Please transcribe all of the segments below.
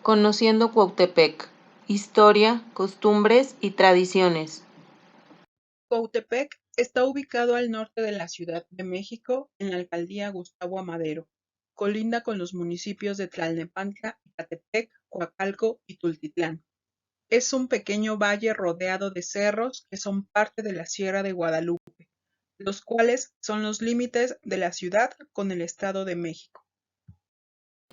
Conociendo Cuautepec, historia, costumbres y tradiciones. Cuautepec está ubicado al norte de la Ciudad de México, en la alcaldía Gustavo Amadero. Colinda con los municipios de Tlalnepantla, Ecatepec, Coacalco y Tultitlán. Es un pequeño valle rodeado de cerros que son parte de la Sierra de Guadalupe, los cuales son los límites de la ciudad con el Estado de México.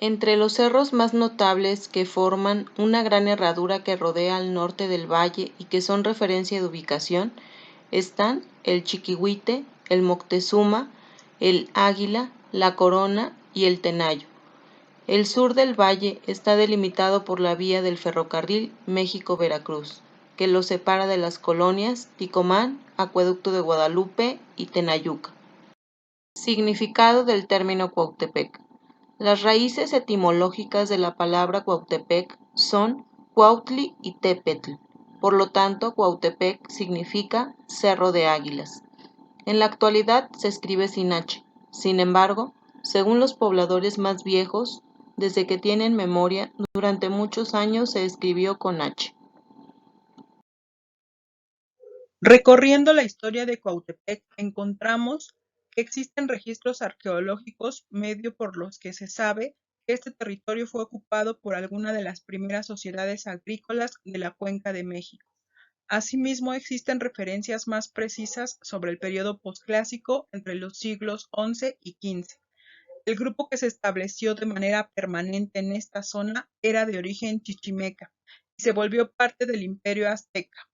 Entre los cerros más notables que forman una gran herradura que rodea al norte del valle y que son referencia de ubicación, están el Chiquihuite, el Moctezuma, el Águila, la Corona y el Tenayo. El sur del valle está delimitado por la vía del ferrocarril México-Veracruz, que lo separa de las colonias Ticomán, Acueducto de Guadalupe y Tenayuca. Significado del término Cuautepec. Las raíces etimológicas de la palabra Cuautepec son Cuautli y Tepetl. Por lo tanto, Cuautepec significa Cerro de Águilas. En la actualidad se escribe sin H. Sin embargo, según los pobladores más viejos, desde que tienen memoria, durante muchos años se escribió con H. Recorriendo la historia de Cuautepec, encontramos que existen registros arqueológicos medio por los que se sabe que este territorio fue ocupado por alguna de las primeras sociedades agrícolas de la Cuenca de México. Asimismo, existen referencias más precisas sobre el periodo posclásico entre los siglos XI y XV. El grupo que se estableció de manera permanente en esta zona era de origen chichimeca y se volvió parte del Imperio Azteca.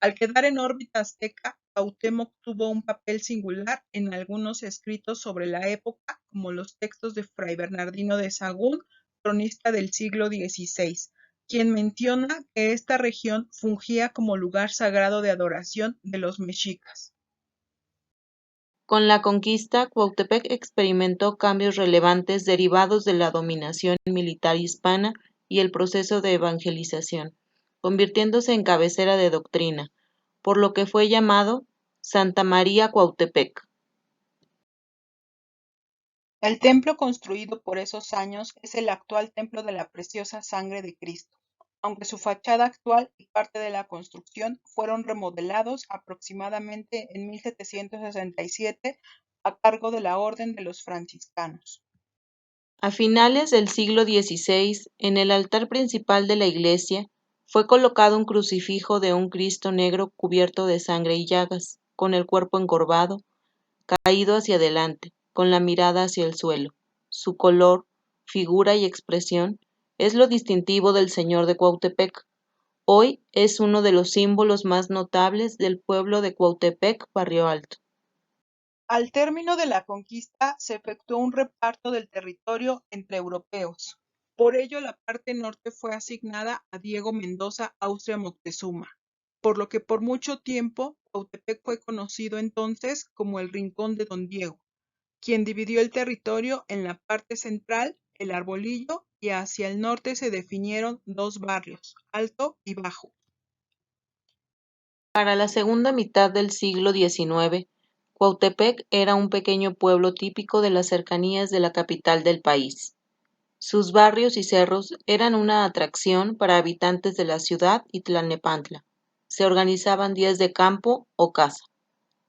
Al quedar en órbita azteca, Cuauhtémoc tuvo un papel singular en algunos escritos sobre la época, como los textos de Fray Bernardino de Sahagún, cronista del siglo XVI, quien menciona que esta región fungía como lugar sagrado de adoración de los mexicas. Con la conquista, Cuautepec experimentó cambios relevantes derivados de la dominación militar hispana y el proceso de evangelización, convirtiéndose en cabecera de doctrina, por lo que fue llamado Santa María Cuautepec. El templo construido por esos años es el actual Templo de la Preciosa Sangre de Cristo, aunque su fachada actual y parte de la construcción fueron remodelados aproximadamente en 1767 a cargo de la Orden de los Franciscanos. A finales del siglo XVI, en el altar principal de la iglesia, fue colocado un crucifijo de un Cristo negro cubierto de sangre y llagas, con el cuerpo encorvado, caído hacia adelante, con la mirada hacia el suelo. Su color, figura y expresión es lo distintivo del Señor de Cuautepec. Hoy es uno de los símbolos más notables del pueblo de Cuautepec, Barrio Alto. Al término de la conquista se efectuó un reparto del territorio entre europeos. Por ello, la parte norte fue asignada a Diego Mendoza Austria Moctezuma, por lo que por mucho tiempo Cuautepec fue conocido entonces como el Rincón de Don Diego, quien dividió el territorio en la parte central, el Arbolillo, y hacia el norte se definieron dos barrios, Alto y Bajo. Para la segunda mitad del siglo XIX, Cuautepec era un pequeño pueblo típico de las cercanías de la capital del país. Sus barrios y cerros eran una atracción para habitantes de la ciudad y Tlalnepantla. Se organizaban días de campo o caza.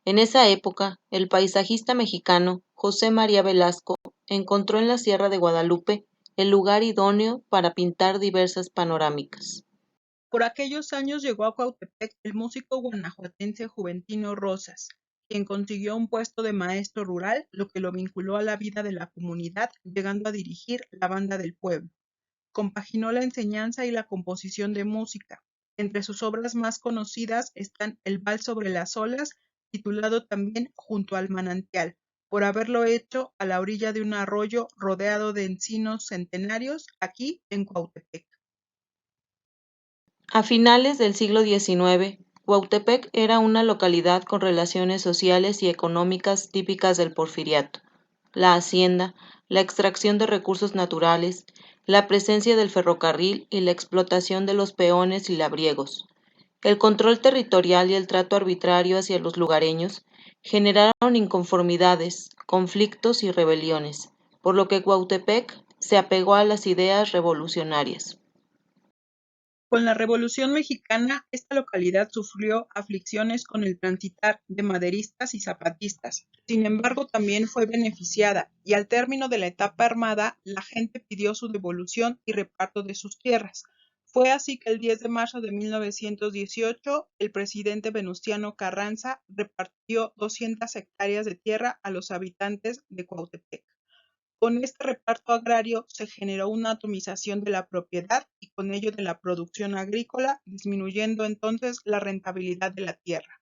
En esa época, el paisajista mexicano José María Velasco encontró en la Sierra de Guadalupe el lugar idóneo para pintar diversas panorámicas. Por aquellos años llegó a Cuautepec el músico guanajuatense Juventino Rosas, quien consiguió un puesto de maestro rural, lo que lo vinculó a la vida de la comunidad, llegando a dirigir la banda del pueblo. Compaginó la enseñanza y la composición de música. Entre sus obras más conocidas están El Vals sobre las olas, titulado también Junto al manantial, por haberlo hecho a la orilla de un arroyo rodeado de encinos centenarios, aquí en Cuautepec. A finales del siglo XIX, Cuautepec era una localidad con relaciones sociales y económicas típicas del Porfiriato. La hacienda, la extracción de recursos naturales, la presencia del ferrocarril y la explotación de los peones y labriegos. El control territorial y el trato arbitrario hacia los lugareños generaron inconformidades, conflictos y rebeliones, por lo que Cuautepec se apegó a las ideas revolucionarias. Con la Revolución Mexicana, esta localidad sufrió aflicciones con el transitar de maderistas y zapatistas. Sin embargo, también fue beneficiada y al término de la etapa armada, la gente pidió su devolución y reparto de sus tierras. Fue así que el 10 de marzo de 1918, el presidente Venustiano Carranza repartió 200 hectáreas de tierra a los habitantes de Cuautepec. Con este reparto agrario se generó una atomización de la propiedad y con ello de la producción agrícola, disminuyendo entonces la rentabilidad de la tierra.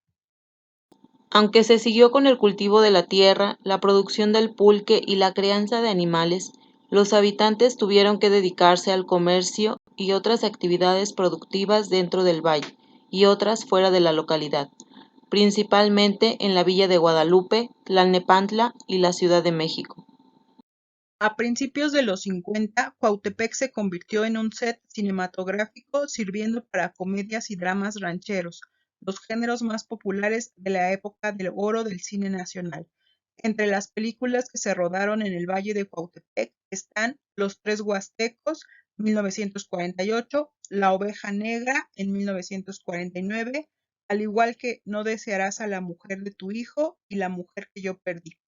Aunque se siguió con el cultivo de la tierra, la producción del pulque y la crianza de animales, los habitantes tuvieron que dedicarse al comercio y otras actividades productivas dentro del valle y otras fuera de la localidad, principalmente en la villa de Guadalupe, Tlalnepantla y la Ciudad de México. A principios de los 50, Cuautepec se convirtió en un set cinematográfico sirviendo para comedias y dramas rancheros, los géneros más populares de la época del oro del cine nacional. Entre las películas que se rodaron en el Valle de Cuautepec están Los Tres Huastecos, 1948, La Oveja Negra, en 1949, al igual que No desearás a la mujer de tu hijo y La mujer que yo perdí,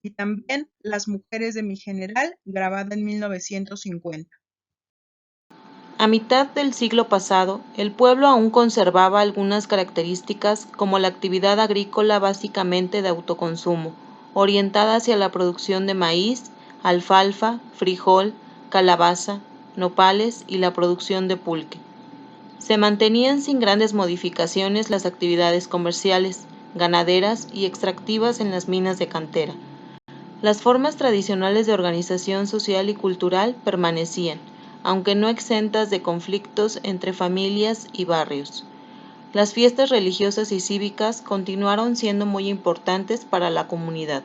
y también Las mujeres de mi general, grabada en 1950. A mitad del siglo pasado, el pueblo aún conservaba algunas características como la actividad agrícola básicamente de autoconsumo, orientada hacia la producción de maíz, alfalfa, frijol, calabaza, nopales y la producción de pulque. Se mantenían sin grandes modificaciones las actividades comerciales, ganaderas y extractivas en las minas de cantera. Las formas tradicionales de organización social y cultural permanecían, aunque no exentas de conflictos entre familias y barrios. Las fiestas religiosas y cívicas continuaron siendo muy importantes para la comunidad.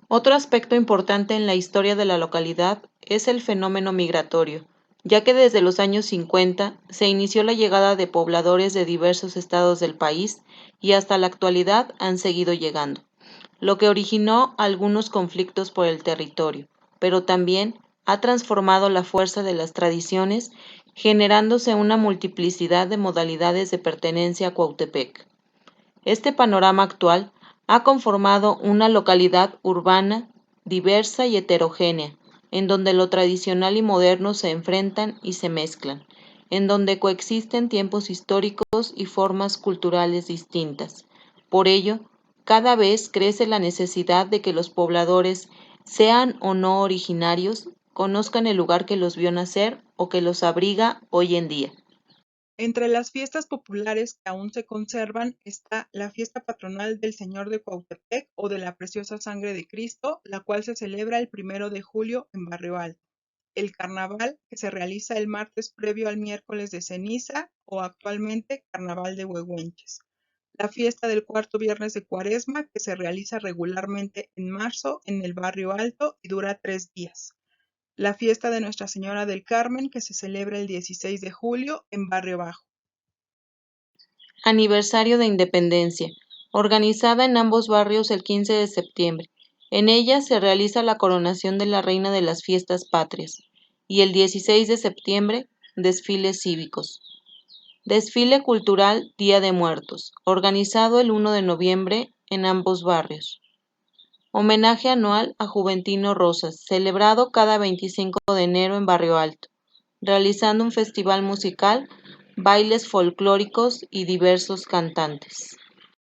Otro aspecto importante en la historia de la localidad es el fenómeno migratorio, ya que desde los años 50 se inició la llegada de pobladores de diversos estados del país y hasta la actualidad han seguido llegando, lo que originó algunos conflictos por el territorio, pero también ha transformado la fuerza de las tradiciones, generándose una multiplicidad de modalidades de pertenencia a Cuautepec. Este panorama actual ha conformado una localidad urbana, diversa y heterogénea, en donde lo tradicional y moderno se enfrentan y se mezclan, en donde coexisten tiempos históricos y formas culturales distintas. Por ello, cada vez crece la necesidad de que los pobladores, sean o no originarios, conozcan el lugar que los vio nacer o que los abriga hoy en día. Entre las fiestas populares que aún se conservan está la fiesta patronal del Señor de Cuautepec o de la Preciosa Sangre de Cristo, la cual se celebra el 1 de julio en Barrio Alto. El carnaval, que se realiza el martes previo al miércoles de ceniza o actualmente Carnaval de Huehuenches. La fiesta del cuarto viernes de Cuaresma, que se realiza regularmente en marzo en el Barrio Alto y dura 3 días. La fiesta de Nuestra Señora del Carmen, que se celebra el 16 de julio en Barrio Bajo. Aniversario de Independencia, organizada en ambos barrios el 15 de septiembre. En ella se realiza la coronación de la Reina de las Fiestas Patrias y el 16 de septiembre, desfiles cívicos. Desfile cultural Día de Muertos, organizado el 1 de noviembre en ambos barrios. Homenaje anual a Juventino Rosas, celebrado cada 25 de enero en Barrio Alto, realizando un festival musical, bailes folclóricos y diversos cantantes.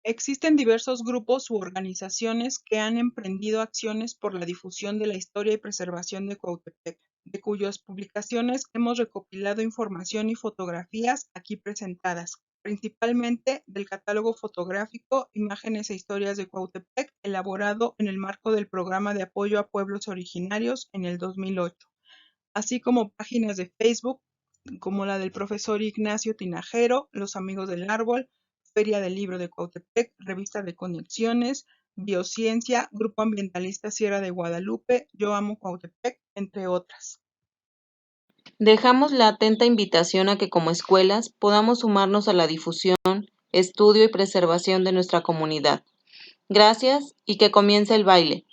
Existen diversos grupos u organizaciones que han emprendido acciones por la difusión de la historia y preservación de Cuautepec, de cuyas publicaciones hemos recopilado información y fotografías aquí presentadas, principalmente del catálogo fotográfico Imágenes e Historias de Cuautepec, elaborado en el marco del Programa de Apoyo a Pueblos Originarios en el 2008, así como páginas de Facebook como la del profesor Ignacio Tinajero, Los Amigos del Árbol, Feria del Libro de Cuautepec, Revista de Conexiones, Biociencia, Grupo Ambientalista Sierra de Guadalupe, Yo Amo Cuautepec, entre otras. Dejamos la atenta invitación a que como escuelas podamos sumarnos a la difusión, estudio y preservación de nuestra comunidad. Gracias y que comience el baile.